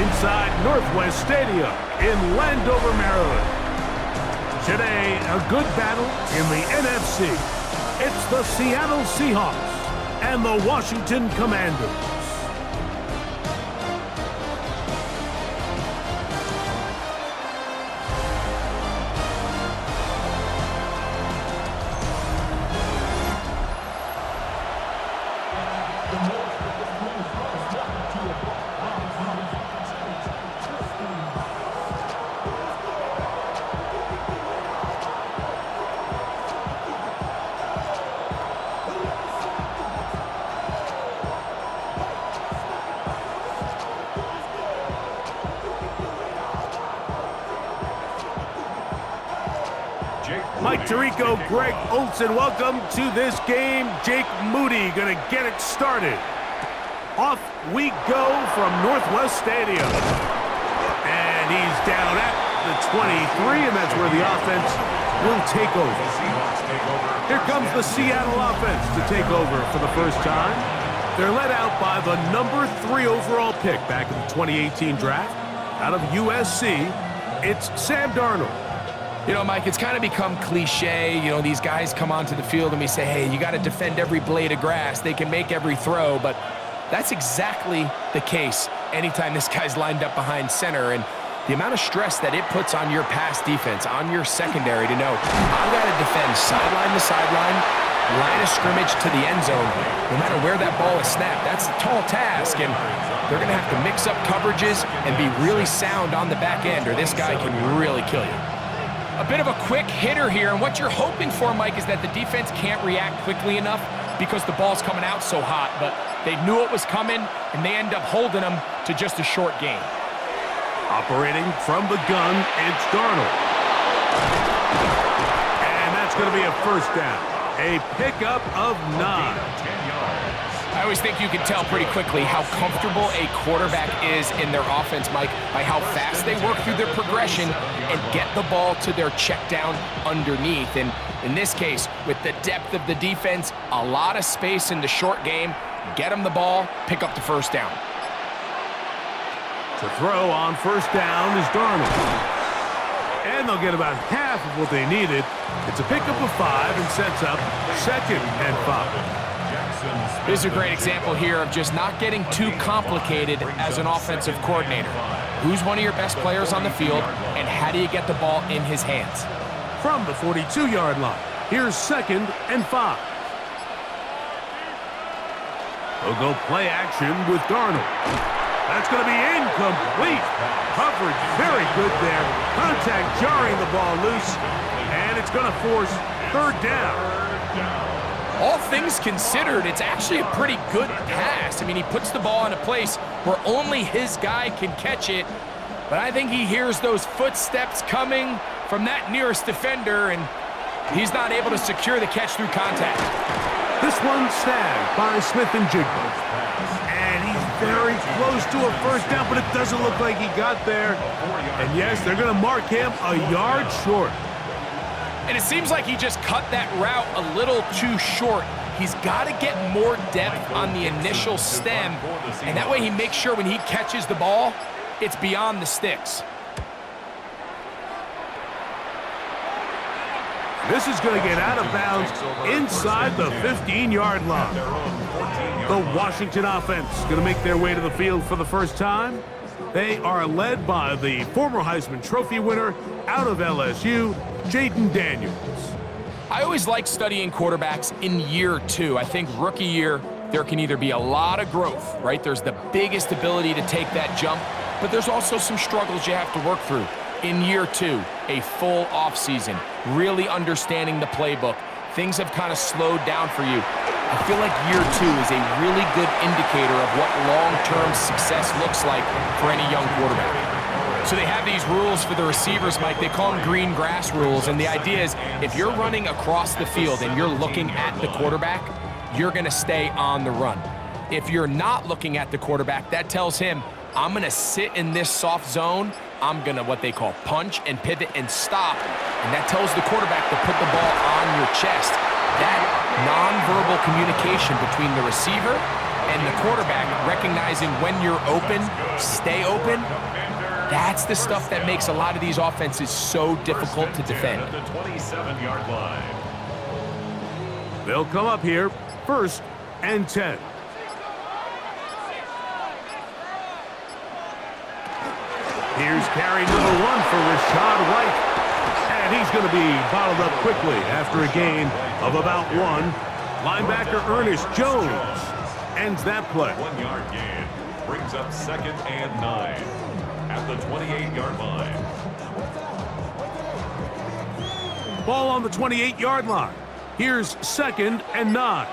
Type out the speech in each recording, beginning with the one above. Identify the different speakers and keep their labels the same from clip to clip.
Speaker 1: inside Northwest Stadium in Landover, Maryland. Today, a good battle in the NFC. It's the Seattle Seahawks and the Washington Commanders. Mike Tirico, Greg Olson, welcome to this game. Jake Moody going to get it started. Off we go from Northwest Stadium. And he's down at the 23, and that's where the offense will take over. Here comes the Seattle offense to take over for the first time. They're led out by the number 3 overall pick back in the 2018 draft. Out of USC, it's Sam Darnold.
Speaker 2: You know, Mike, it's kind of become cliche. You know, these guys come onto the field and we say, hey, you got to defend every blade of grass. They can make every throw, but that's exactly the case anytime this guy's lined up behind center. And the amount of stress that it puts on your pass defense, on your secondary to know, I've got to defend sideline to sideline, line of scrimmage to the end zone, no matter where that ball is snapped. That's a tall task, and they're going to have to mix up coverages and be really sound on the back end, or this guy can really kill you. A bit of a quick hitter here, and what you're hoping for, Mike, is that the defense can't react quickly enough because the ball's coming out so hot, but they knew it was coming, and they end up holding them to just a short gain.
Speaker 1: Operating from the gun, it's Darnold. And that's going to be a first down. A pickup of 9.
Speaker 2: I always think you can tell pretty quickly how comfortable a quarterback is in their offense, Mike, by how fast they work through their progression and get the ball to their check down underneath. And in this case, with the depth of the defense, a lot of space in the short game, get them the ball, pick up the first down.
Speaker 1: To throw on first down is Darnold. And they'll get about half of what they needed. It's a pickup of 5 and sets up 2nd and 5.
Speaker 2: This is a great example here of just not getting too complicated as an offensive coordinator. Who's one of your best players on the field, and how do you get the ball in his hands?
Speaker 1: From the 42-yard line, here's 2nd and 5. They'll go play action with Darnold. That's going to be incomplete. Coverage very good there. Contact jarring the ball loose, and it's going to force 3rd down.
Speaker 2: All things considered, it's actually a pretty good pass. I mean, he puts the ball in a place where only his guy can catch it, but I think he hears those footsteps coming from that nearest defender, and he's not able to secure the catch through contact.
Speaker 1: This one's snagged by Smith and Jigba. And he's very close to a first down, but it doesn't look like he got there. And yes, they're going to mark him a yard short.
Speaker 2: And it seems like he just cut that route a little too short. He's got to get more depth on the initial stem, and that way he makes sure when he catches the ball, it's beyond the sticks.
Speaker 1: This is going to get out of bounds inside the 15-yard line. The Washington offense going to make their way to the field for the first time. They are led by the former Heisman Trophy winner out of LSU, Jayden Daniels.
Speaker 2: I always like studying quarterbacks in year 2. I think rookie year, there can either be a lot of growth, right? There's the biggest ability to take that jump, but there's also some struggles you have to work through. In year 2, a full offseason, really understanding the playbook. Things have kind of slowed down for you. I feel like year 2 is a really good indicator of what long-term success looks like for any young quarterback. So they have these rules for the receivers, Mike. They call them green grass rules, and the idea is if you're running across the field and you're looking at the quarterback, you're going to stay on the run. If you're not looking at the quarterback, that tells him, I'm going to sit in this soft zone. I'm going to what they call punch and pivot and stop, and that tells the quarterback to put the ball on your chest. That nonverbal communication between the receiver and the quarterback recognizing when you're open, stay open, that's the stuff that makes a lot of these offenses so difficult to defend.
Speaker 3: At the 27-yard line.
Speaker 1: They'll come up here, 1st and 10. Here's carry number 1 for Rashad White. And he's going to be bottled up quickly after a gain of about 1. Linebacker Ernest Jones ends that play.
Speaker 3: 1-yard gain brings up 2nd and 9 at the 28-yard line.
Speaker 1: Ball on the 28-yard line. Here's 2nd and 9.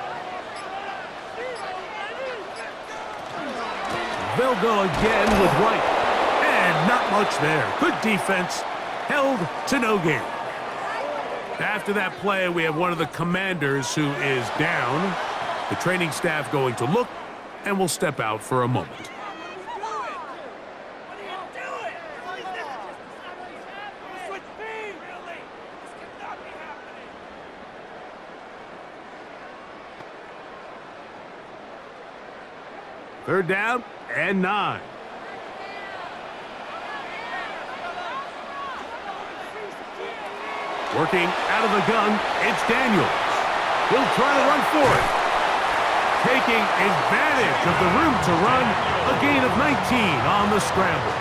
Speaker 1: They'll go again with White. And not much there. Good defense. Held to no gain. After that play, we have one of the commanders who is down. The training staff going to look, and will step out for a moment. Third down and 9. Working out of the gun, it's Daniels. He'll try to run for it. Taking advantage of the room to run, a gain of 19 on the scramble.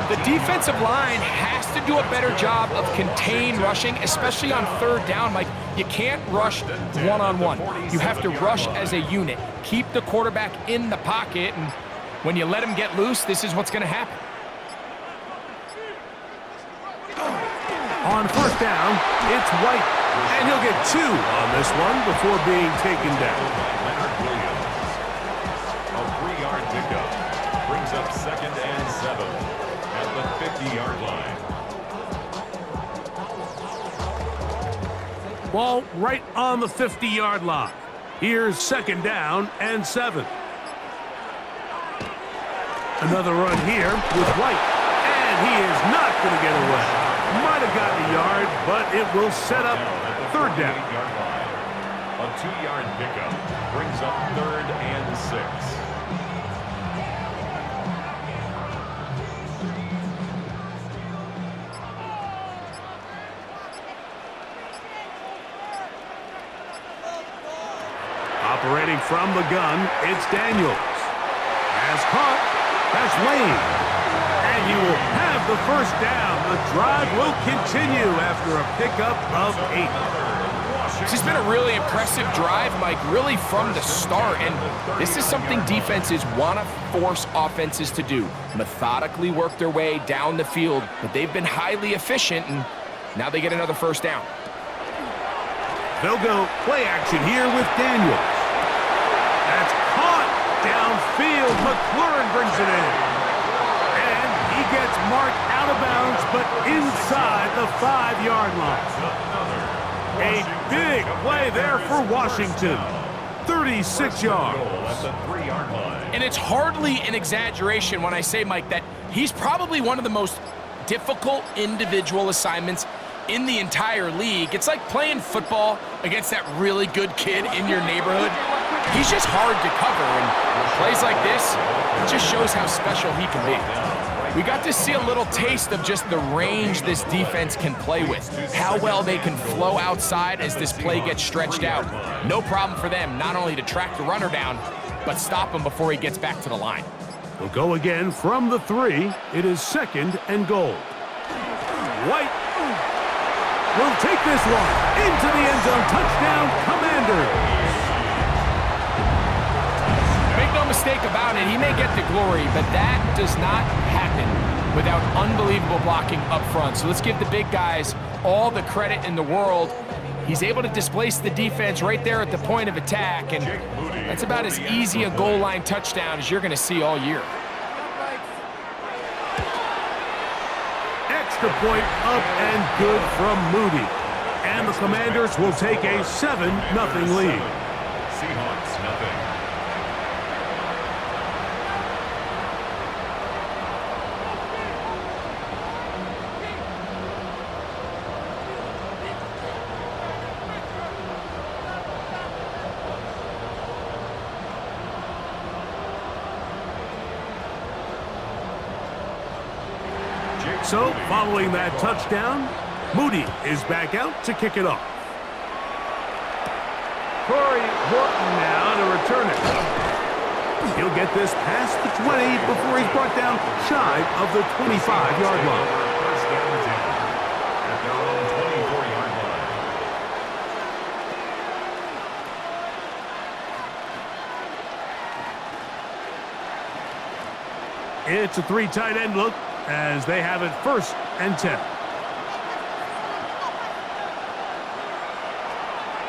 Speaker 2: The defensive line has to do a better job of contained rushing, especially on 3rd down. Like, you can't rush one-on-one. You have to rush as a unit. Keep the quarterback in the pocket, and when you let him get loose, this is what's going to happen.
Speaker 1: On 1st down, it's White, and he'll get 2 on this one before being taken down.
Speaker 3: Leonard Williams. A 3-yard pickup brings up 2nd and 7 at the 50-yard line.
Speaker 1: Ball right on the 50-yard line. Here's 2nd down and 7. Another run here with White, and he is not going to get away. Might have gotten a yard, but it will set up 3rd down.
Speaker 3: A 2-yard pickup brings up 3rd and 6.
Speaker 1: Operating from the gun, it's Daniels. Has caught. That's Lane. And you will have the 1st down. The drive will continue after a pickup of 8.
Speaker 2: This has been a really impressive drive, Mike, really from the start. And this is something defenses want to force offenses to do. Methodically work their way down the field, but they've been highly efficient, and now they get another 1st down.
Speaker 1: They'll go play action here with Daniels. That's caught downfield. McLaurin brings it in. He gets marked out of bounds, but inside the 5-yard line. A big play there for Washington. 36 yards.
Speaker 2: And it's hardly an exaggeration when I say, Mike, that he's probably one of the most difficult individual assignments in the entire league. It's like playing football against that really good kid in your neighborhood. He's just hard to cover, and plays like this, it just shows how special he can be. We got to see a little taste of just the range this defense can play with, how well they can flow outside as this play gets stretched out. No problem for them not only to track the runner down, but stop him before he gets back to the line.
Speaker 1: We'll go again from the 3. It is 2nd and goal. White will take this one into the end zone. Touchdown, Commanders.
Speaker 2: Make no mistake about it, he may get the glory, but that does not happen without unbelievable blocking up front. So let's give the big guys all the credit in the world. He's able to displace the defense right there at the point of attack, and that's about as easy a goal line touchdown as you're going to see all year.
Speaker 1: Extra point up and good from Moody. And the Commanders will take a 7-0 lead.
Speaker 3: Seahawks, nothing.
Speaker 1: So, following that touchdown, Moody is back out to kick it off. Corey Horton now to return it. He'll get this past the 20 before he's brought down shy of the 25-yard line.
Speaker 3: First down and 10 at their own 24-yard line.
Speaker 1: It's a 3 tight end look as they have it first and 10.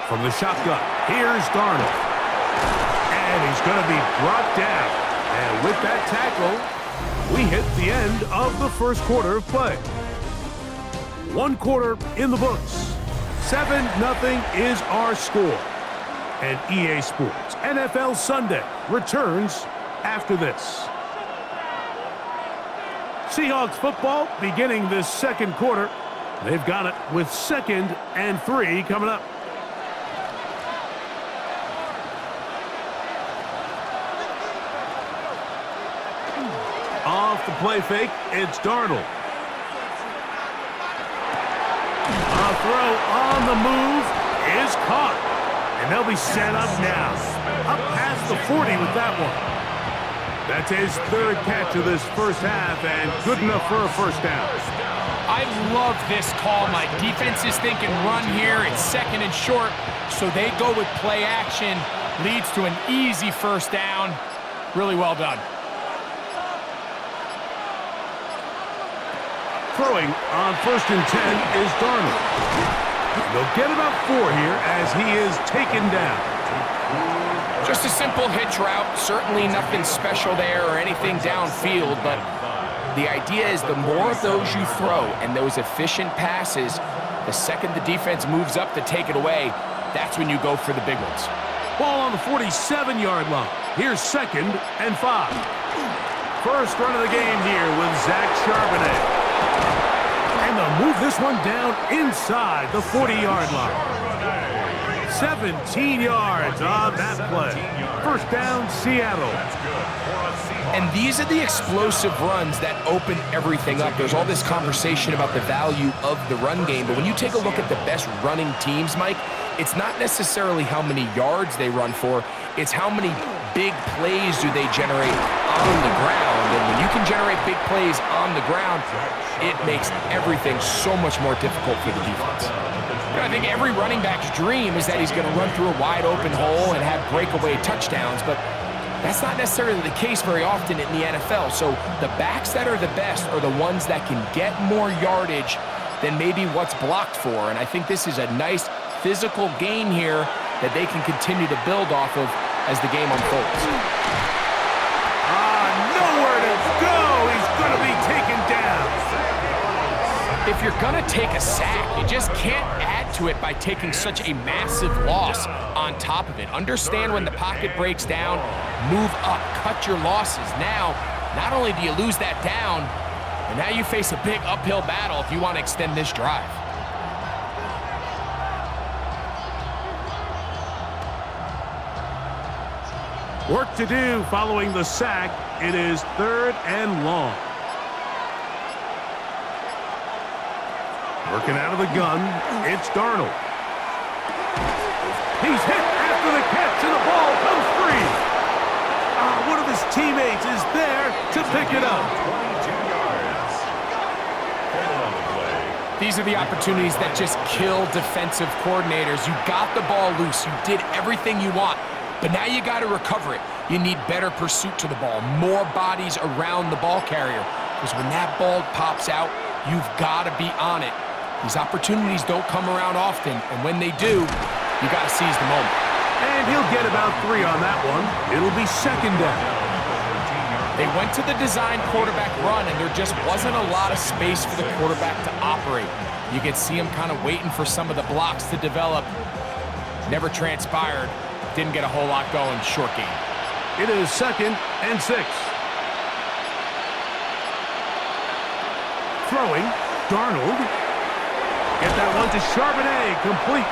Speaker 1: From the shotgun, here's Darnold. And he's going to be brought down. And with that tackle, we hit the end of the first quarter of play. One quarter in the books. 7-0 is our score. And EA Sports NFL Sunday returns after this. Seahawks football beginning this second quarter. They've got it with 2nd and 3 coming up. Off the play fake, it's Darnold. A throw on the move is caught. And they'll be set up now. Up past the 40 with that one. That's his 3rd catch of this first half and good enough for a first down.
Speaker 2: I love this call. My defense is thinking run here. It's 2nd and short, so they go with play action. Leads to an easy first down. Really well done.
Speaker 1: Throwing on 1st and 10 is Darnold. They'll get about 4 here as he is taken down.
Speaker 2: Just a simple hitch route. Certainly nothing special there or anything downfield, but the idea is the more of those you throw and those efficient passes, the second the defense moves up to take it away, that's when you go for the big ones.
Speaker 1: Ball on the 47-yard line. Here's 2nd and 5. First run of the game here with Zach Charbonnet. And they'll move this one down inside the 40-yard line. 17 yards on that play. First down, Seattle.
Speaker 2: And these are the explosive runs that open everything up. There's all this conversation about the value of the run game, but when you take a look at the best running teams, Mike, it's not necessarily how many yards they run for, it's how many big plays do they generate on the ground. And when you can generate big plays on the ground, it makes everything so much more difficult for the defense. I think every running back's dream is that he's going to run through a wide open hole and have breakaway touchdowns, but that's not necessarily the case very often in the NFL. So the backs that are the best are the ones that can get more yardage than maybe what's blocked for. And I think this is a nice physical gain here that they can continue to build off of as the game unfolds.
Speaker 1: Nowhere to go. He's going to be taken down.
Speaker 2: If you're going to take a sack, you just can't add to it by taking such a massive loss on top of it. Understand when the pocket breaks down, move up, cut your losses. Now, not only do you lose that down, but now you face a big uphill battle if you want to extend this drive.
Speaker 1: Work to do following the sack. It is 3rd and long. Working out of the gun, it's Darnold. He's hit after the catch, and the ball comes free. One of his teammates is there to pick it up.
Speaker 3: 22 yards. On the play.
Speaker 2: These are the opportunities that just kill defensive coordinators. You got the ball loose. You did everything you want. But now you got to recover it. You need better pursuit to the ball, more bodies around the ball carrier. Because when that ball pops out, you've got to be on it. These opportunities don't come around often, and when they do, you got to seize the moment.
Speaker 1: And he'll get about 3 on that one. It'll be 2nd down.
Speaker 2: They went to the design quarterback run, and there just wasn't a lot of space for the quarterback to operate. You could see him kind of waiting for some of the blocks to develop. Never transpired. Didn't get a whole lot going. Short game.
Speaker 1: It is 2nd and 6. Throwing, Darnold. Get that one to Charbonnet, complete.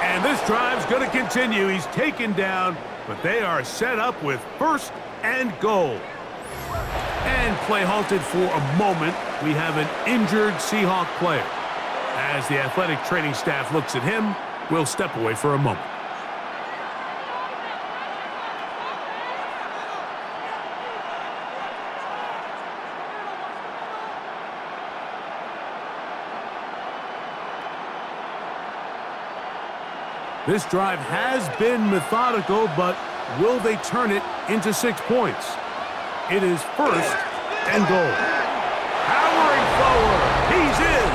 Speaker 1: And this drive's going to continue. He's taken down, but they are set up with 1st and goal. And play halted for a moment. We have an injured Seahawk player. As the athletic training staff looks at him, we'll step away for a moment. This drive has been methodical, but will they turn it into 6 points? It is first and goal. Powering forward. He's in.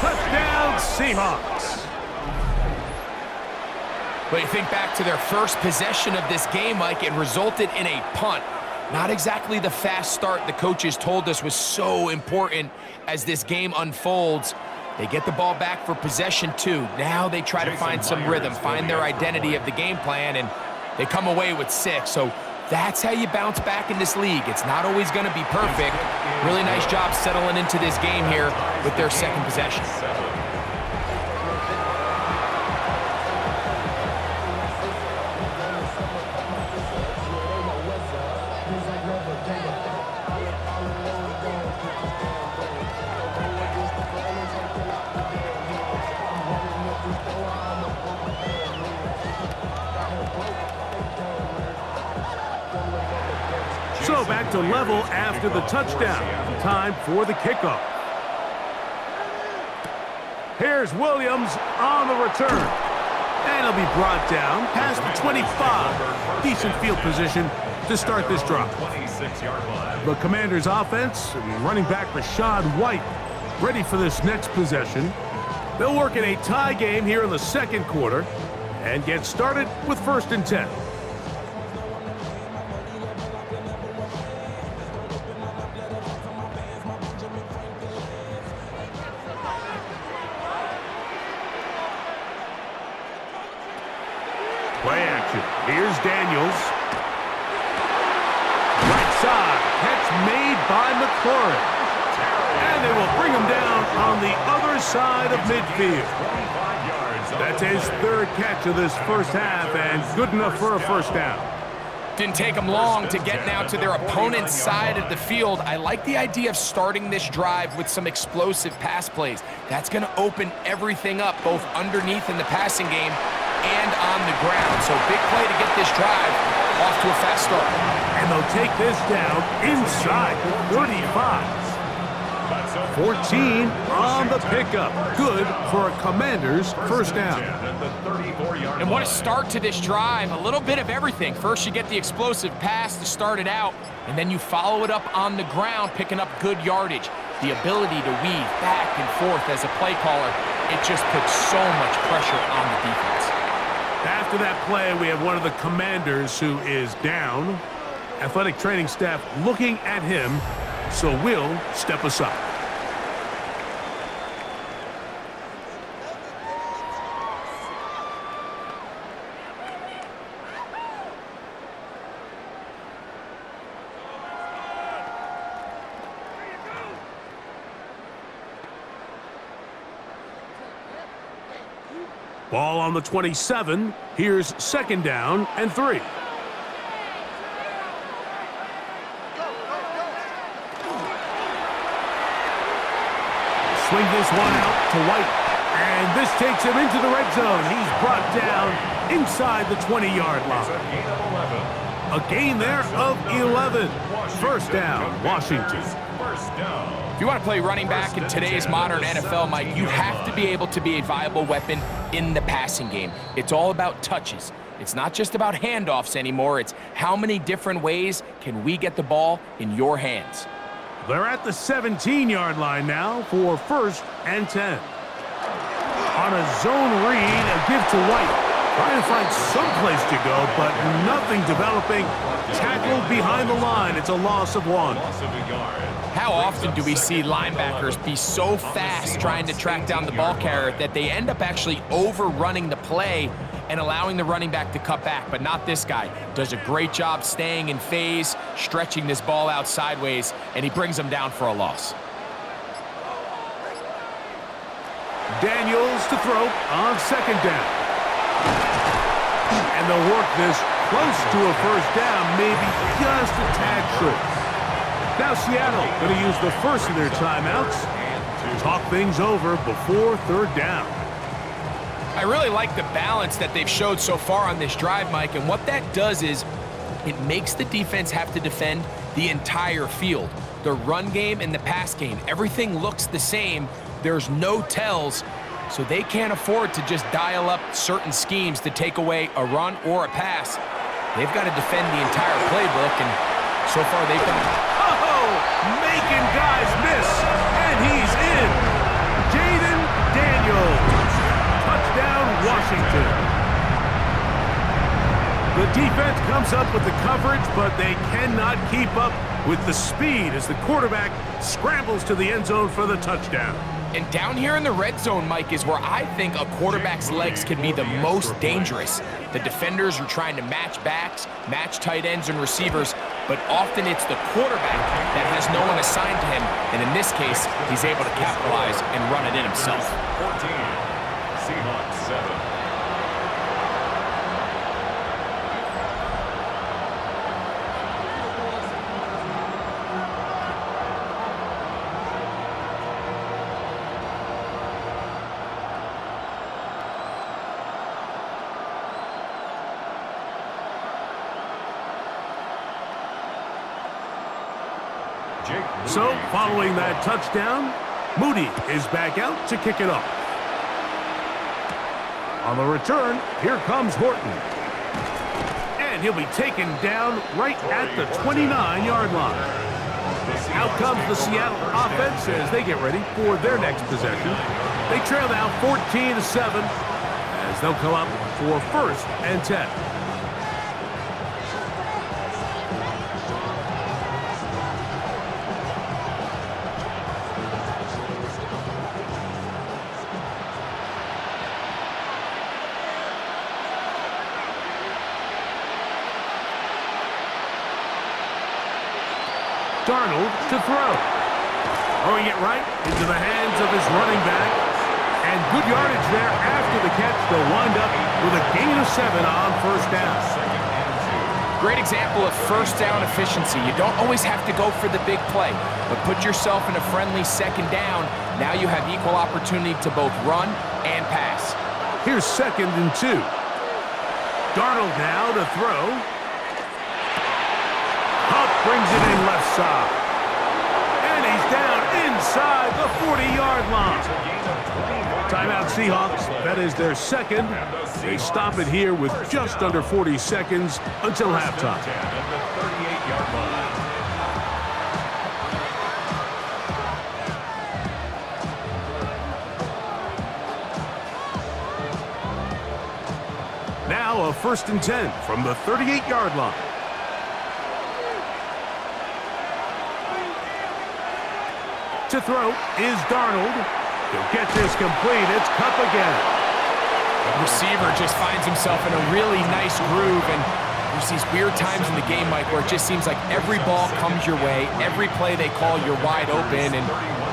Speaker 1: Touchdown, Seahawks.
Speaker 2: But you think back to their first possession of this game, Mike, it resulted in a punt. Not exactly the fast start the coaches told us was so important as this game unfolds. They get the ball back for possession 2. Now they try to find some rhythm, find their identity of the game plan, and they come away with 6. So that's how you bounce back in this league. It's not always going to be perfect. Really nice job settling into this game here with their second possession.
Speaker 1: So back to level after the touchdown. Time for the kickoff. Here's Williams on the return. And he'll be brought down past the 25. Decent field position to start this drive. The Commanders' offense, running back Rashad White, ready for this next possession. They'll work in a tie game here in the second quarter and get started with 1st and 10. Play action. Here's Daniels. Right side. Catch made by McLaurin. And they will bring him down on the other side of midfield. That's his 3rd catch of this first half and good enough for a first down.
Speaker 2: Didn't take them long to get now to their opponent's side of the field. I like the idea of starting this drive with some explosive pass plays. That's going to open everything up, both underneath in the passing game and on the ground. So big play to get this drive off to a fast start.
Speaker 1: And they'll take this down inside the 35. 14 on the pickup. Good for a Commanders first down.
Speaker 2: And what a start to this drive. A little bit of everything. First you get the explosive pass to start it out, and then you follow it up on the ground, picking up good yardage. The ability to weave back and forth as a play caller, it just puts so much pressure on the defense.
Speaker 1: After that play, we have one of the Commanders who is down. Athletic training staff looking at him, so we'll step aside. Ball on the 27. Here's 2nd down and 3. Swing this one out to White. And this takes him into the red zone. He's brought down inside the 20-yard line. A gain there of 11. First down, Washington.
Speaker 2: If you want to play running back in today's modern NFL, Mike, you have to be able to be a viable weapon in the passing game. It's all about touches. It's not just about handoffs anymore. It's how many different ways can we get the ball in your hands.
Speaker 1: They're at the 17-yard line now for 1st and 10. On a zone read, a give to White. Trying to find some place to go, but nothing developing. Tackled behind the line. It's a loss of 1.
Speaker 2: How often do we see linebackers be so fast trying to track down the ball carrier that they end up actually overrunning the play and allowing the running back to cut back? But not this guy. Does a great job staying in phase, stretching this ball out sideways, and he brings him down for a loss.
Speaker 1: Daniels to throw on 2nd down. And they'll work this close to a first down, maybe just a tad short. Now Seattle going to use the first of their timeouts. Talk things over before third down.
Speaker 2: I really like the balance that they've showed so far on this drive, Mike, and what that does is it makes the defense have to defend the entire field. The run game and the pass game, everything looks the same. There's no tells, so they can't afford to just dial up certain schemes to take away a run or a pass. They've got to defend the entire playbook, and so far they've done it.
Speaker 1: Oh, making guys miss, and he's in. Jaden Daniels. Touchdown, Washington. The defense comes up with the coverage, but they cannot keep up with the speed as the quarterback scrambles to the end zone for the touchdown.
Speaker 2: And down here in the red zone, Mike, is where I think a quarterback's legs can be the most dangerous. The defenders are trying to match backs, match tight ends and receivers, but often it's the quarterback that has no one assigned to him, and in this case, he's able to capitalize and run it in himself.
Speaker 3: 14, Seahawks 7.
Speaker 1: So, following that touchdown, Moody is back out to kick it off. On the return, here comes Horton. And he'll be taken down right at the 29-yard line. Out comes the Seattle offense as they get ready for their next possession. They trail now 14-7 as they'll come up for 1st and 10. Darnold to throw. Throwing it right into the hands of his running back. And good yardage there after the catch. They'll wind up with a gain of 7 on 1st down.
Speaker 2: Great example of 1st down efficiency. You don't always have to go for the big play, but put yourself in a friendly 2nd down. Now you have equal opportunity to both run and pass.
Speaker 1: Here's 2nd and 2. Darnold now to throw. Hunt brings it in left side. And he's down inside the 40-yard line. Timeout Seahawks. That is their 2nd. They stop it here with just under 40 seconds until halftime. Now a 1st and 10 from the 38-yard line. To throw is Darnold. He'll get this complete. It's Cup again.
Speaker 2: The receiver just finds himself in a really nice groove, and there's these weird times in the game, Mike, where it just seems like every ball comes your way, every play they call, you're wide open, and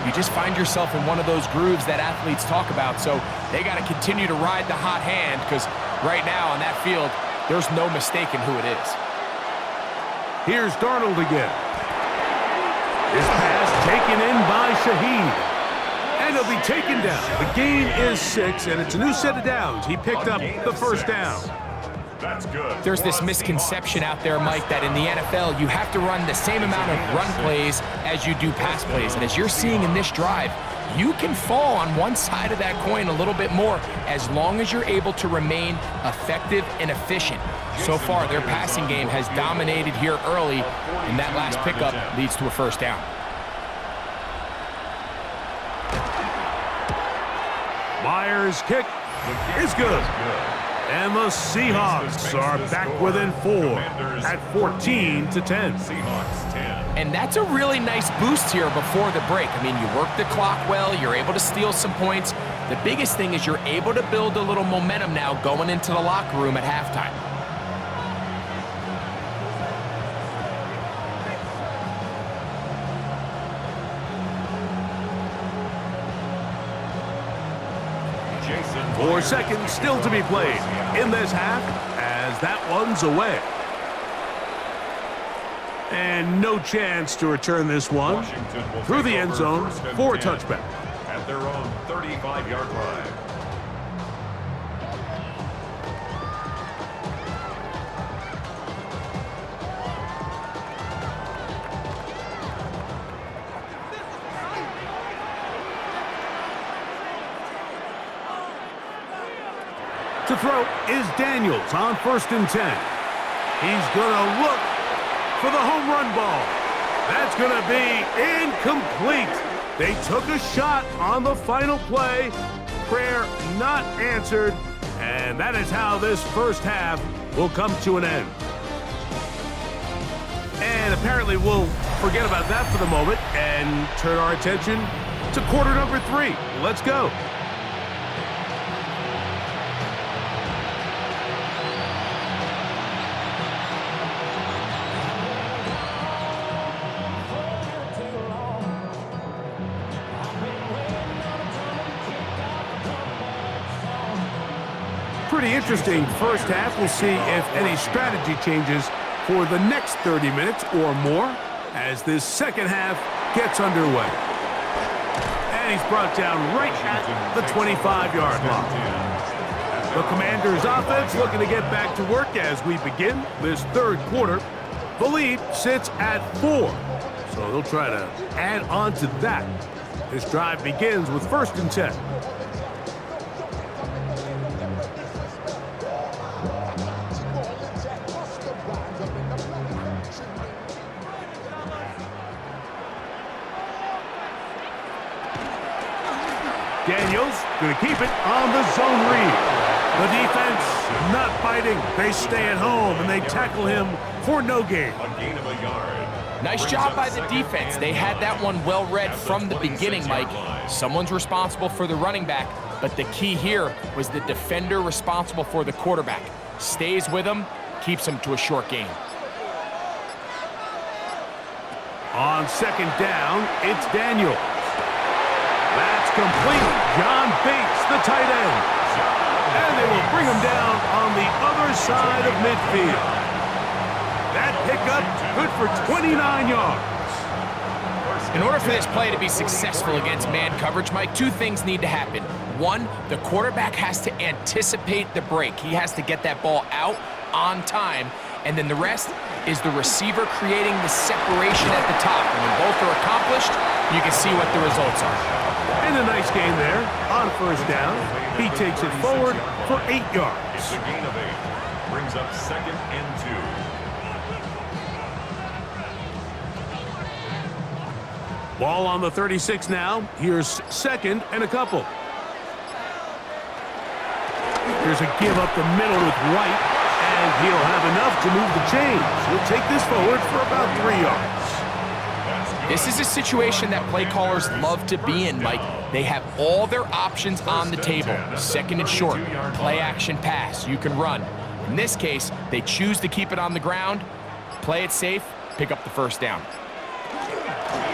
Speaker 2: you just find yourself in one of those grooves that athletes talk about. So they got to continue to ride the hot hand, because right now on that field, there's no mistaking who it is.
Speaker 1: Here's Darnold again. His pass taken in by Shaheed. And he'll be taken down. The gain is 6, and it's a new set of downs. He picked up the 1st down.
Speaker 3: That's good.
Speaker 2: There's this misconception out there, Mike, that in the NFL, you have to run the same amount of run plays as you do pass plays. And as you're seeing in this drive, you can fall on one side of that coin a little bit more as long as you're able to remain effective and efficient. So far, their passing game has dominated here early, and that last pickup leads to a 1st down.
Speaker 1: Myers' kick is good. And the Seahawks are back within 4 at 14-10.
Speaker 3: Seahawks 10.
Speaker 2: And that's a really nice boost here before the break. I mean, you work the clock well, you're able to steal some points. The biggest thing is you're able to build a little momentum now going into the locker room at halftime.
Speaker 1: Four seconds still to be played in this half as that one's away. And no chance to return this one
Speaker 3: Washington will
Speaker 1: through
Speaker 3: take
Speaker 1: the end
Speaker 3: over
Speaker 1: zone
Speaker 3: first and
Speaker 1: for a
Speaker 3: 10
Speaker 1: touchback.
Speaker 3: at their own 35-yard line.
Speaker 1: To throw is Daniels on 1st and 10. He's going to look for the home run ball. That's going to be incomplete. They took a shot on the final play. Prayer not answered. And that is how this first half will come to an end. And apparently we'll forget about that for the moment and turn our attention to quarter number 3. Let's go. Pretty interesting first half. We'll see if any strategy changes for the next 30 minutes or more as this second half gets underway. And he's brought down right at the 25-yard line. The Commanders' offense looking to get back to work as we begin this third quarter. The lead sits at 4, so they'll try to add on to that. This drive begins with 1st and 10. Daniels going to keep it on the zone read. The defense not biting. They stay at home and they tackle him for no gain.
Speaker 3: A gain of a yard.
Speaker 2: Nice job by the defense. They had that one well read from the beginning, Mike. Someone's responsible for the running back, but the key here was the defender responsible for the quarterback. Stays with him, keeps him to a short gain.
Speaker 1: On 2nd down, it's Daniels. That's complete. John Bates, the tight end. And they will bring him down on the other side of midfield. That pickup good for 29 yards.
Speaker 2: In order for this play to be successful against man coverage, Mike, 2 things need to happen. 1, the quarterback has to anticipate the break. He has to get that ball out on time. And then the rest is the receiver creating the separation at the top. And when both are accomplished, you can see what the results are.
Speaker 1: And a nice gain there on 1st down. He takes it forward for 8 yards.
Speaker 3: It's a gain of 8. Brings up 2nd and 2.
Speaker 1: Ball on the 36 now. Here's 2nd and a couple. Here's a give up the middle with White, and he'll have enough to move the chains. He'll take this forward for about 3 yards.
Speaker 2: This is a situation that play callers love to be in, Mike. They have all their options on the table. 2nd and short, play action pass, you can run. In this case, they choose to keep it on the ground, play it safe, pick up the 1st down.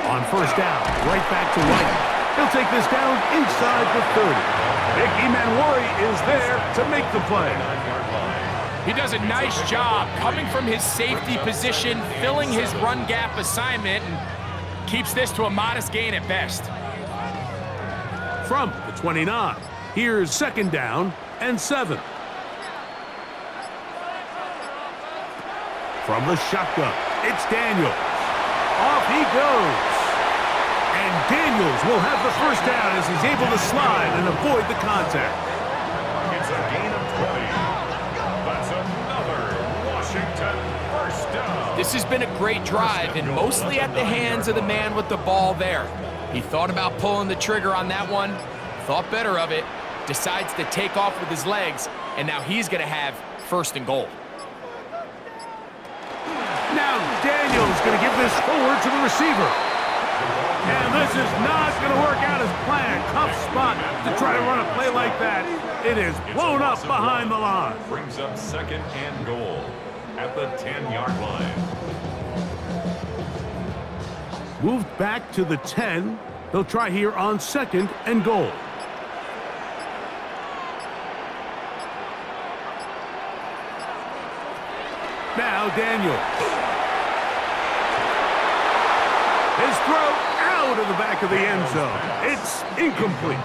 Speaker 1: On 1st down, right back to White. He'll take this down inside the 30. Nick Emanwari is there to make the play.
Speaker 2: He does a nice job coming from his safety position, filling his run gap assignment, and keeps this to a modest gain at best.
Speaker 1: From the 29, here's 2nd down and 7. From the shotgun, it's Daniels. Off he goes. And Daniels will have the 1st down as he's able to slide and avoid the contact.
Speaker 3: It's a gain of 20. That's another Washington 1st down.
Speaker 2: This has been a great drive, and mostly at the hands of the man with the ball there. He thought about pulling the trigger on that one, thought better of it, decides to take off with his legs, and now he's going to have 1st and goal.
Speaker 1: Now Daniels going to give this forward to the receiver. And this is not going to work out as planned. Tough spot to try to run a play like that. It is blown up behind the line.
Speaker 3: Brings up 2nd and goal at the 10-yard line.
Speaker 1: Moved back to the 10. They'll try here on 2nd and goal. Now Daniels. his throw out of the back of the end zone. It's incomplete.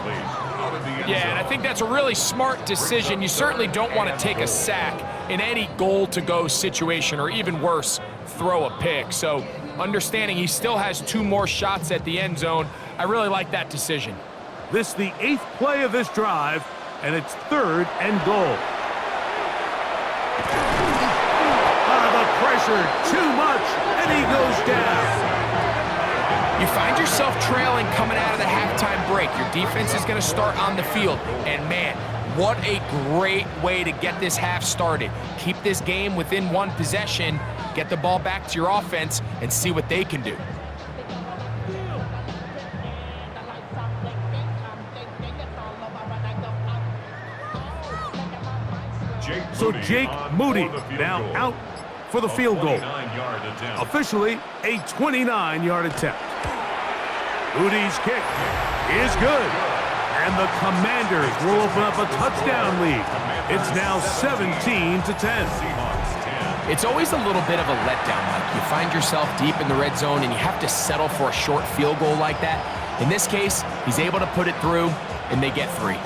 Speaker 2: Yeah, and I think that's a really smart decision. You certainly don't want to take a sack in any goal-to-go situation, or even worse, throw a pick. So understanding he still has 2 more shots at the end zone, I really like that decision.
Speaker 1: This is the 8th play of this drive, and it's 3rd and goal. The pressure, too much, and he goes down.
Speaker 2: You find yourself trailing coming out of the halftime break. Your defense is going to start on the field. And, man, what a great way to get this half started. Keep this game within 1 possession, get the ball back to your offense, and see what they can do.
Speaker 1: So Jake Moody now out for the field goal. Officially a 29-yard attempt. Moody's kick is good. And the Commanders will open up a touchdown lead. It's now 17-10.
Speaker 2: It's always a little bit of a letdown, Mike. You find yourself deep in the red zone and you have to settle for a short field goal like that. In this case, he's able to put it through, and they get 3.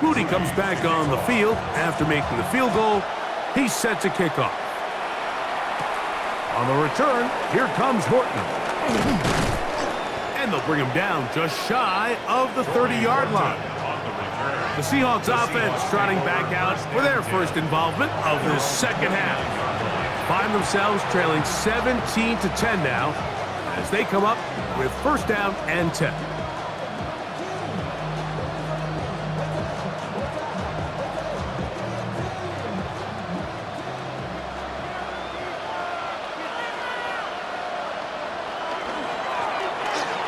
Speaker 1: Moody comes back on the field after making the field goal. He's set to kick off. On the return, here comes Horton. And they'll bring him down just shy of the 30-yard line. The Seahawks offense trotting back out for their first involvement of the second half. Find themselves trailing 17-10 now as they come up with 1st down and 10.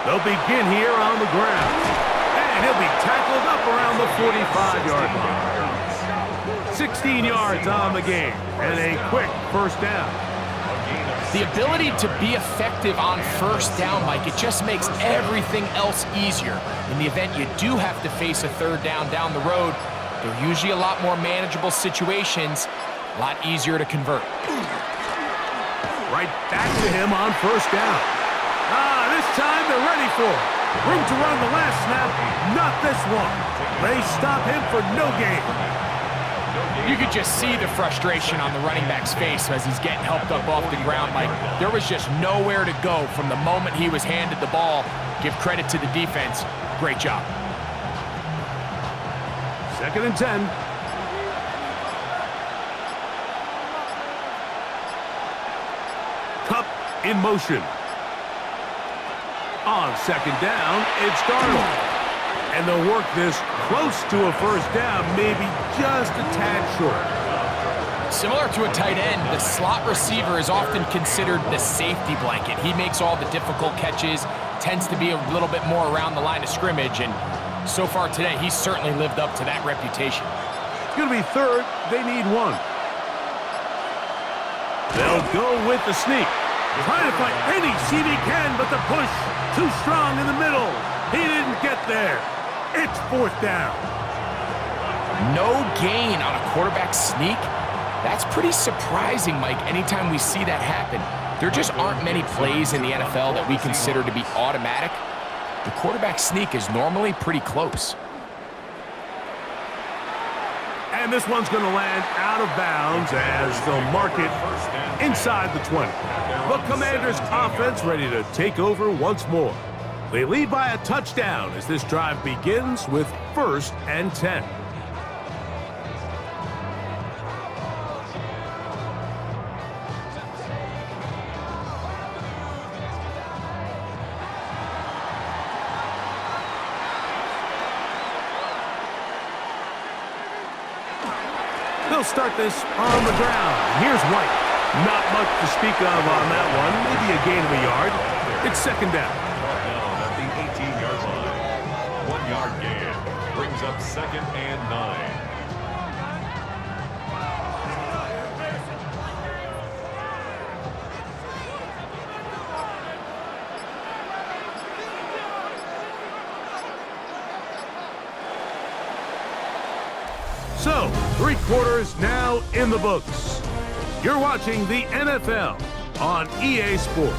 Speaker 1: They'll begin here on the ground. And he'll be tackled up around the 45-yard line. 16 yards on the game. And a quick 1st down.
Speaker 2: The ability to be effective on 1st down, Mike, it just makes everything else easier. In the event you do have to face a 3rd down the road, they're usually a lot more manageable situations, a lot easier to convert.
Speaker 1: Right back to him on 1st down. This time they're ready for it. Room to run the last snap. Not this one. They stop him for no gain.
Speaker 2: You could just see the frustration on the running back's face as he's getting helped up off the ground. Like, there was just nowhere to go from the moment he was handed the ball. Give credit to the defense. Great job.
Speaker 1: 2nd and 10. Cup in motion. On 2nd down, it's Darnold. And they'll work this close to a 1st down, maybe just a tad short.
Speaker 2: Similar to a tight end, the slot receiver is often considered the safety blanket. He makes all the difficult catches, tends to be a little bit more around the line of scrimmage, and so far today, he's certainly lived up to that reputation.
Speaker 1: It's going to be 3rd. They need 1. They'll go with the sneak. Trying to find any seam he can, but the push too strong in the middle. He didn't get there. It's 4th down.
Speaker 2: No gain on a quarterback sneak? That's pretty surprising, Mike, anytime we see that happen. There just aren't many plays in the NFL that we consider to be automatic. The quarterback sneak is normally pretty close.
Speaker 1: And this one's going to land out of bounds as they'll mark it inside the 20. The Commanders' offense ready to take over once more. They lead by a touchdown as this drive begins with 1st and 10. They'll start this on the ground. Here's White. Not much to speak of on that one. Maybe a gain of a yard. It's 2nd down.
Speaker 3: At the 18-yard line. 1-yard gain. Brings up 2nd and 9.
Speaker 1: So, 3 quarters now in the books. You're watching the NFL on EA Sports.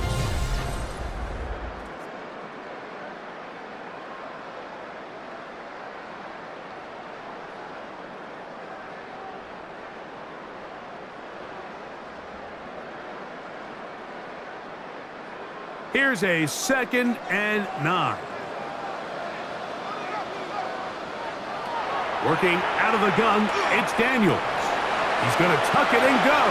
Speaker 1: Here's a 2nd and 9. Working out of the gun, it's Daniels. He's going to tuck it and go.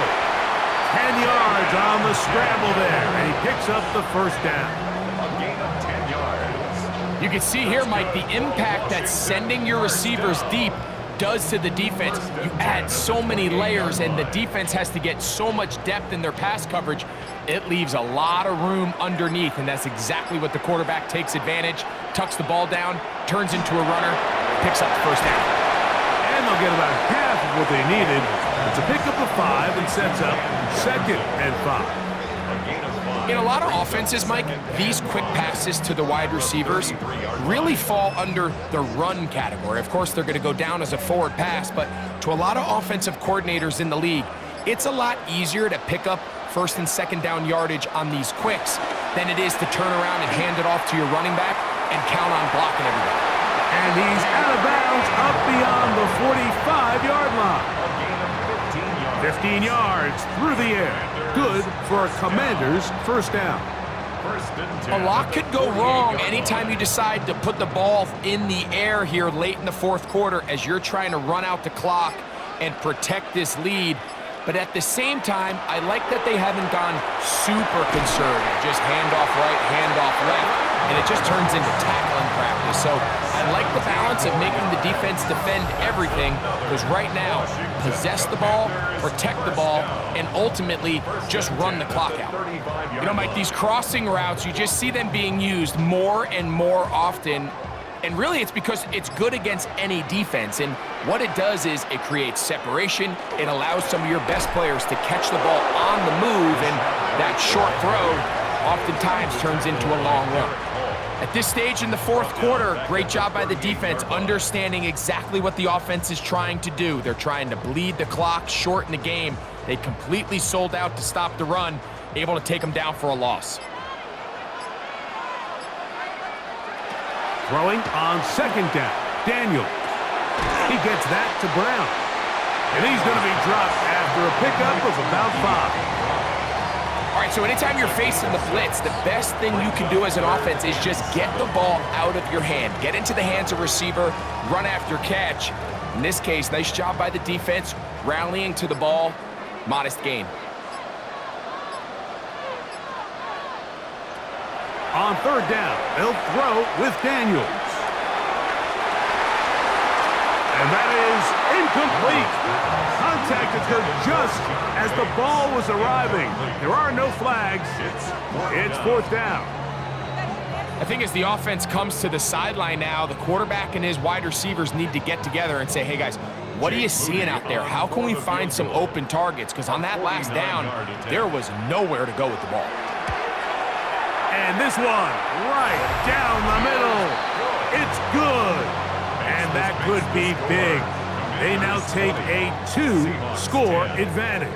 Speaker 1: 10 yards on the scramble there, and he picks up the first down.
Speaker 3: A gain of 10 yards.
Speaker 2: You can see here, Mike, the impact that sending your receivers deep does to the defense. You add so many layers, and the defense has to get so much depth in their pass coverage. It leaves a lot of room underneath, and that's exactly what the quarterback takes advantage, tucks the ball down, turns into a runner, picks up the first down.
Speaker 1: And they'll get about half of what they needed. It's a pickup of 5 and sets up 2nd and 5.
Speaker 2: In a lot of offenses, Mike, these quick passes to the wide receivers really fall under the run category. Of course, they're going to go down as a forward pass, but to a lot of offensive coordinators in the league, it's a lot easier to pick up 1st and 2nd down yardage on these quicks than it is to turn around and hand it off to your running back and count on blocking everybody.
Speaker 1: And he's out of bounds up beyond the 45-yard line. 15 yards through the air. Good for a Commander's first down.
Speaker 2: A lot could go wrong anytime you decide to put the ball in the air here late in the 4th quarter as you're trying to run out the clock and protect this lead. But at the same time, I like that they haven't gone super conservative. Just handoff right, handoff left, and it just turns into tackling practice. So I like the balance of making the defense defend everything, because right now, possess the ball, protect the ball, and ultimately just run the clock out. You know, Mike, these crossing routes, you just see them being used more and more often. And really, it's because it's good against any defense. And what it does is it creates separation. It allows some of your best players to catch the ball on the move. And that short throw oftentimes turns into a long run. At this stage in the 4th quarter, great job by the defense, understanding exactly what the offense is trying to do. They're trying to bleed the clock, shorten the game. They completely sold out to stop the run, able to take them down for a loss.
Speaker 1: Throwing on 2nd down, Daniels. He gets that to Brown. And he's going to be dropped after a pickup of about 5.
Speaker 2: All right, so anytime you're facing the blitz, the best thing you can do as an offense is just get the ball out of your hand. Get into the hands of receiver, run after catch. In this case, nice job by the defense, rallying to the ball, modest gain.
Speaker 1: On 3rd down, they'll throw with Daniels. And that is incomplete. Contact occurred just as the ball was arriving. There are no flags. It's 4th down.
Speaker 2: I think as the offense comes to the sideline now, the quarterback and his wide receivers need to get together and say, hey guys, what are you seeing out there? How can we find some open targets? Because on that last down, there was nowhere to go with the ball.
Speaker 1: And this one, right down the middle. It's good. And that could be big. They now take a 2-score advantage.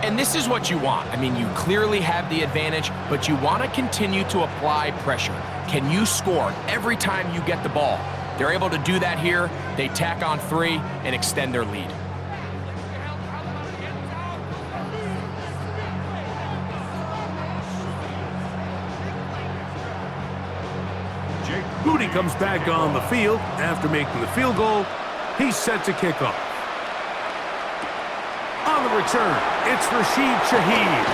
Speaker 2: And this is what you want. I mean, you clearly have the advantage, but you want to continue to apply pressure. Can you score every time you get the ball? They're able to do that here. They tack on 3 and extend their lead.
Speaker 1: Moody comes back on the field after making the field goal. He's set to kick off. On the return, it's Rashid Shaheed.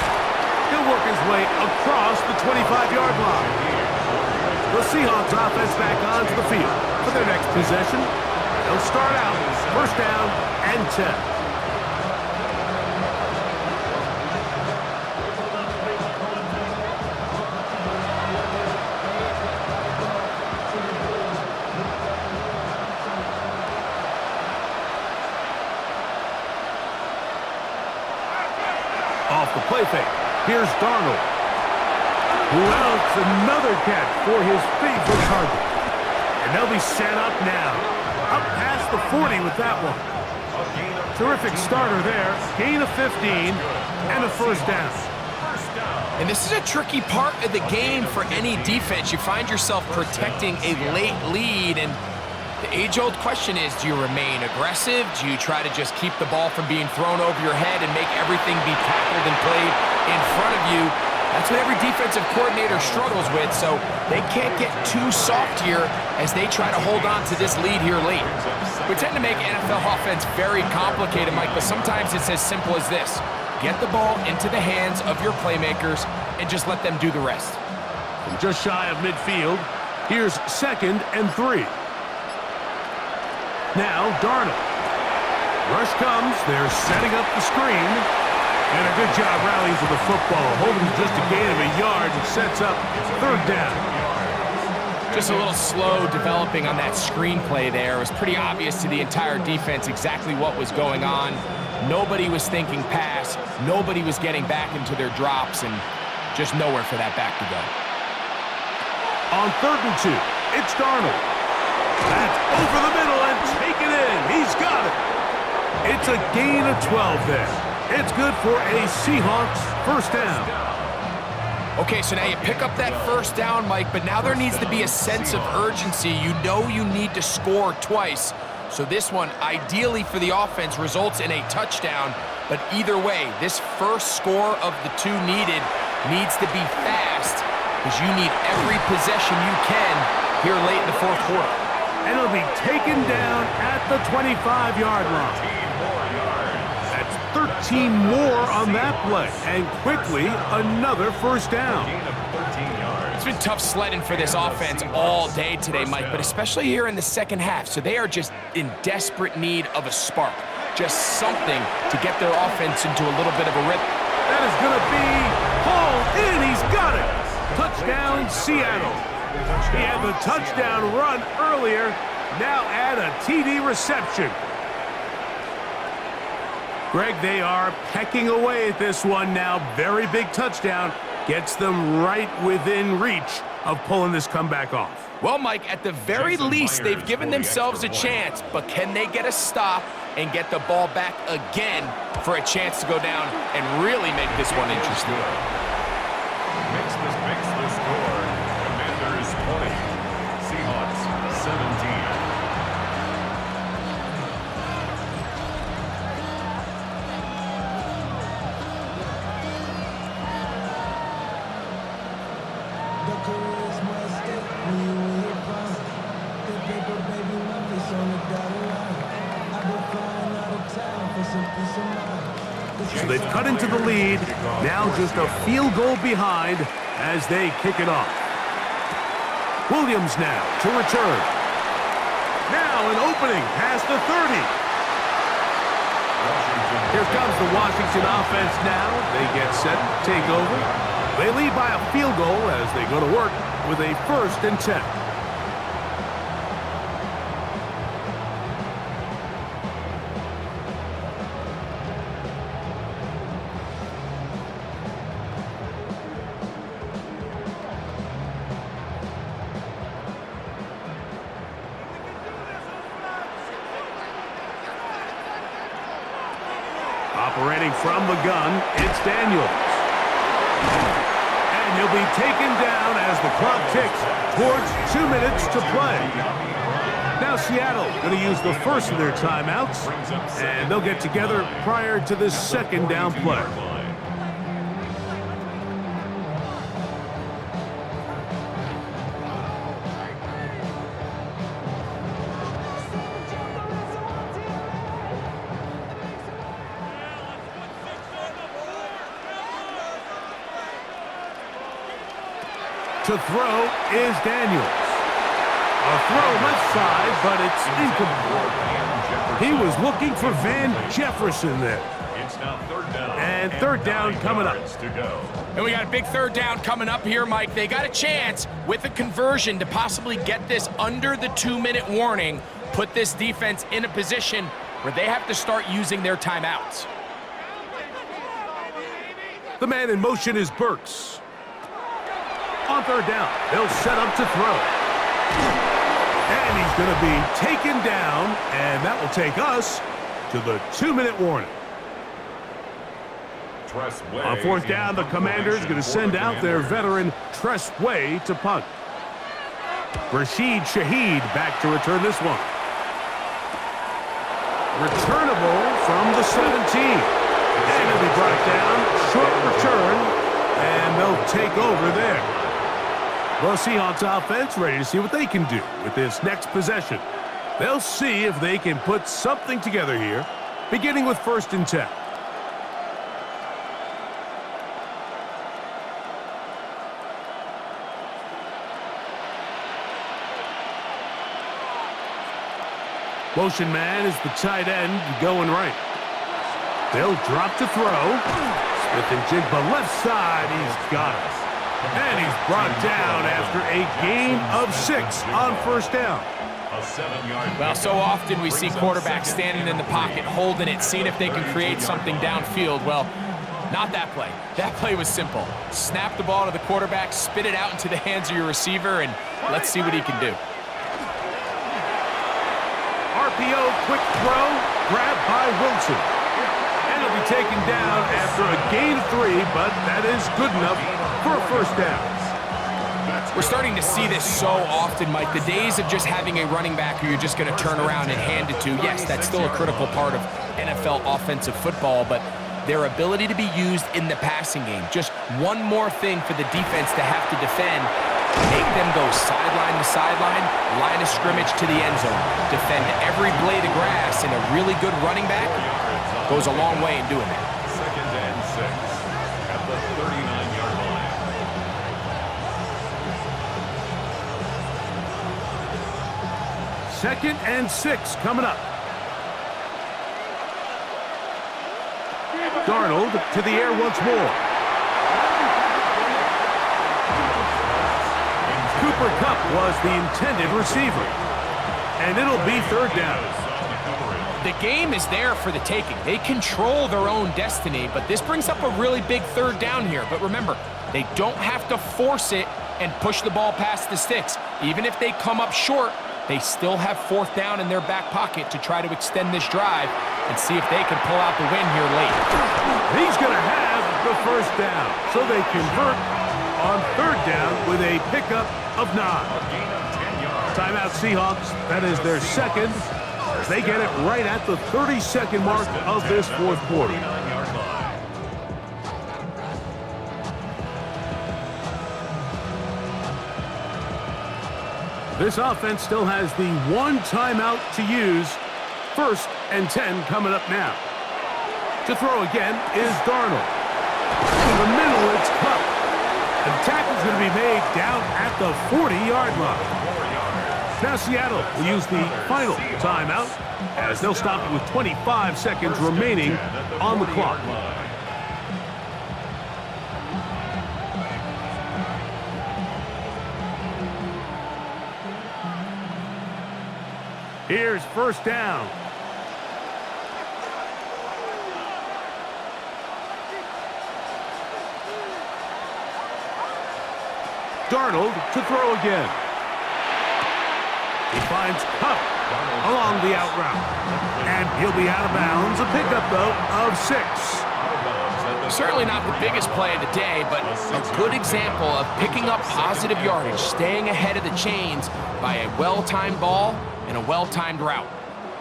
Speaker 1: He'll work his way across the 25-yard line. The Seahawks offense back onto the field for their next possession. They'll start out 1st down and 10. Off the play fake, here's Darnold. Who else? Another catch for his favorite target. And they'll be set up now. up past the 40 with that one. Terrific starter there. Gain of 15 and a first down.
Speaker 2: And this is a tricky part of the game for any defense. You find yourself protecting a late lead, and the age-old question is, do you remain aggressive? Do you try to just keep the ball from being thrown over your head and make everything be tackled and played in front of you? That's what every defensive coordinator struggles with, so they can't get too soft here as they try to hold on to this lead here late. We tend to make NFL offense very complicated, Mike, but sometimes it's as simple as this. Get the ball into the hands of your playmakers and just let them do the rest.
Speaker 1: From just shy of midfield, here's 2nd and 3. Now, Darnold. Rush comes. They're setting up the screen. And a good job rallying for the football. Holding just a gain of a yard and sets up 3rd down.
Speaker 2: Just a little slow developing on that screenplay there. It was pretty obvious to the entire defense exactly what was going on. Nobody was thinking pass. Nobody was getting back into their drops, and just nowhere for that back to go.
Speaker 1: On 3rd and 2, it's Darnold. That's over the middle and taken in. He's got it. It's a gain of 12 there. It's good for a Seahawks first down.
Speaker 2: Okay, so now you pick up that first down, Mike, but now there needs to be a sense of urgency. You know you need to score twice. So this one, ideally for the offense, results in a touchdown. But either way, this first score of the two needed needs to be fast because you need every possession you can here late in the 4th quarter.
Speaker 1: And it'll be taken down at the 25-yard line. That's 13 more on that play. And quickly, another first down.
Speaker 2: It's been tough sledding for this offense all day today, Mike, but especially here in the second half. So they are just in desperate need of a spark. Just something to get their offense into a little bit of a rhythm.
Speaker 1: That is going to be hauled in. He's got it. Touchdown, Seattle. He had the touchdown run earlier. Now add a TD reception. Greg, they are pecking away at this one now. Very big touchdown. Gets them right within reach of pulling this comeback off.
Speaker 2: Well, Mike, at the very least, they've given themselves a chance, but can they get a stop and get the ball back again for a chance to go down and really make this one interesting?
Speaker 3: Makes the score. Commanders 20, Seahawks 17.
Speaker 1: So they've cut into the lead. Now just a field goal behind as they kick it off. Williams now to return. Now an opening past the 30. Here comes the Washington offense now. They get set, take over. They lead by a field goal as they go to work with a 1st and 10. Operating from the gun, it's Daniels. And he'll be taken down as the clock ticks towards 2 minutes to play. Now Seattle going to use the first of their timeouts, and they'll get together prior to this 2nd down play. To throw is Daniels. A throw left side, but it's incomplete. He was looking for Van Jefferson there.
Speaker 3: It's now 3rd down.
Speaker 1: And 3rd down coming up.
Speaker 2: And we got a big 3rd down coming up here, Mike. They got a chance with a conversion to possibly get this under the 2-minute warning, put this defense in a position where they have to start using their timeouts.
Speaker 1: The man in motion is Burks. On 3rd down, they'll set up to throw. And he's going to be taken down, and that will take us to the 2-minute warning. On fourth down, the Commanders going to send out their veteran Tress Way to punt. Rashid Shaheed back to return this one. Returnable from the 17. And it'll be brought down. Short return. And they'll take over there. Well, Seahawks offense ready to see what they can do with this next possession. They'll see if they can put something together here, beginning with 1st and 10. Motion man is the tight end going right. They'll drop to throw. Smith and Jigba left side. He's got it. And he's brought down after a gain of 6 on 1st down.
Speaker 2: Well, so often we see quarterbacks standing in the pocket, holding it, seeing if they can create something downfield. Well, not that play. That play was simple. Snap the ball to the quarterback, spit it out into the hands of your receiver, and let's see what he can do.
Speaker 1: RPO, quick throw, grabbed by Wilson. And it'll be taken down after a gain of 3, but that is good enough for a 1st down.
Speaker 2: We're starting to see this so often, Mike. The days of just having a running back who you're just going to turn around and hand it to, yes, that's still a critical part of NFL offensive football, but their ability to be used in the passing game, just one more thing for the defense to have to defend. Make them go sideline to sideline, line of scrimmage to the end zone. Defend every blade of grass, and a really good running back goes a long way in doing that.
Speaker 3: 2nd and 6 at the 39-yard line.
Speaker 1: Second and 6 coming up. Darnold to the air once more. Cooper Kupp was the intended receiver. And it'll be 3rd down.
Speaker 2: The game is there for the taking. They control their own destiny, but this brings up a really big 3rd down here. But remember, they don't have to force it and push the ball past the sticks. Even if they come up short, they still have 4th down in their back pocket to try to extend this drive and see if they can pull out the win here late.
Speaker 1: He's going to have the 1st down, so they convert on 3rd down with a pickup of 9. Timeout Seahawks. That is their 2nd. As they get it right at the 32nd mark of this 4th quarter. This offense still has the 1 timeout to use. 1st and 10 coming up now. To throw again is Darnold. In the middle, it's Kupp. And the tackle's going to be made down at the 40-yard line. Now Seattle will use the final timeout as they'll stop it with 25 seconds remaining on the clock. Here's 1st down. Darnold to throw again. He finds Kupp along the out route. And he'll be out of bounds. A pickup, though, of 6.
Speaker 2: Certainly not the biggest play of the day, but a good example of picking up positive yardage, staying ahead of the chains by a well-timed ball and a well-timed route.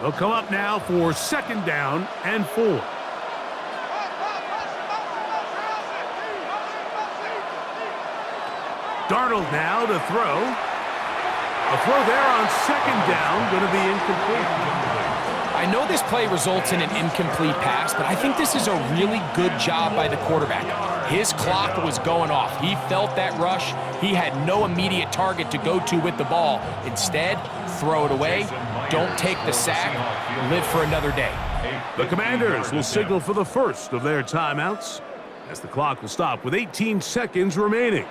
Speaker 1: They'll come up now for 2nd down and 4. Darnold now to throw. A throw there on 2nd down, going to be incomplete.
Speaker 2: I know this play results in an incomplete pass, but I think this is a really good job by the quarterback. His clock was going off. He felt that rush. He had no immediate target to go to with the ball. Instead, throw it away. Don't take the sack. Live for another day.
Speaker 1: The Commanders will signal for the first of their timeouts as the clock will stop with 18 seconds remaining.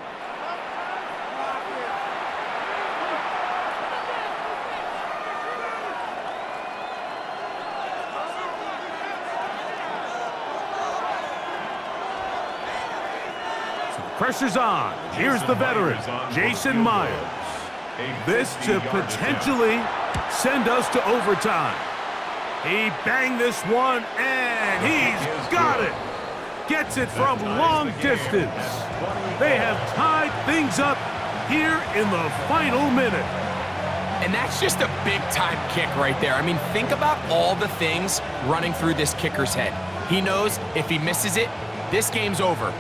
Speaker 1: Pressure's on. Here's the veteran, Jason Myers. This to potentially send us to overtime. He banged this one, and he's got it. Gets it from long distance. They have tied things up here in the final minute.
Speaker 2: And that's just a big-time kick right there. I mean, think about all the things running through this kicker's head. He knows if he misses it, this game's over.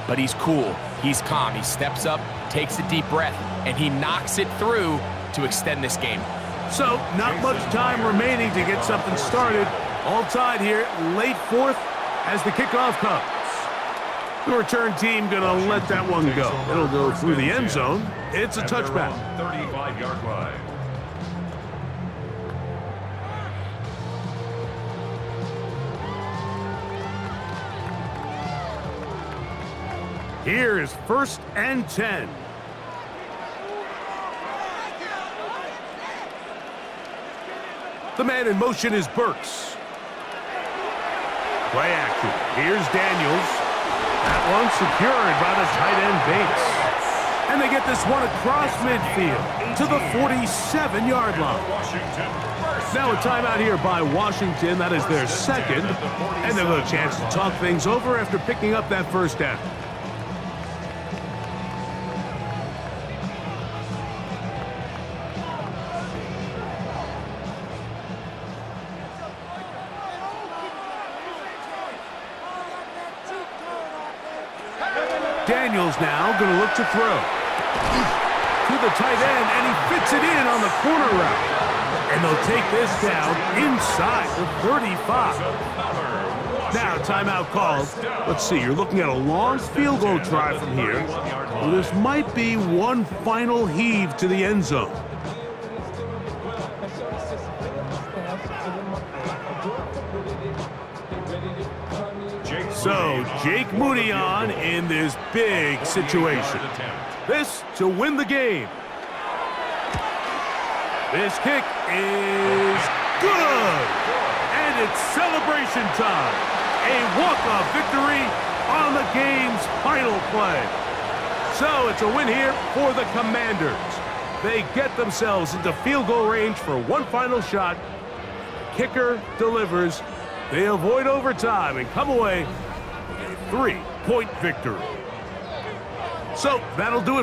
Speaker 2: But he's cool. He's calm. He steps up, takes a deep breath, and he knocks it through to extend this game.
Speaker 1: So, not much time remaining to get something started. All tied here, late fourth, as the kickoff comes. The return team gonna let that one go. It'll go through the end zone. It's a touchback.
Speaker 3: 35-yard line.
Speaker 1: Here is 1st and 10. The man in motion is Burks. Play action. Here's Daniels. That one secured by the tight end Bates. And they get this one across midfield to the 47-yard line. Now a timeout here by Washington. That is their second. And they'll have a chance to talk things over after picking up that first down. Daniels now going to look to throw. To the tight end, and he fits it in on the corner route. And they'll take this down inside the 35. Now, timeout called. Let's see, you're looking at a long field goal try from here. Well, this might be one final heave to the end zone. So, Jake Moody on in this big situation. This to win the game. This kick is good. And it's celebration time. A walk-off victory on the game's final play. So, it's a win here for the Commanders. They get themselves into field goal range for one final shot. Kicker delivers. They avoid overtime and come away with a 3-point victory. So that'll do it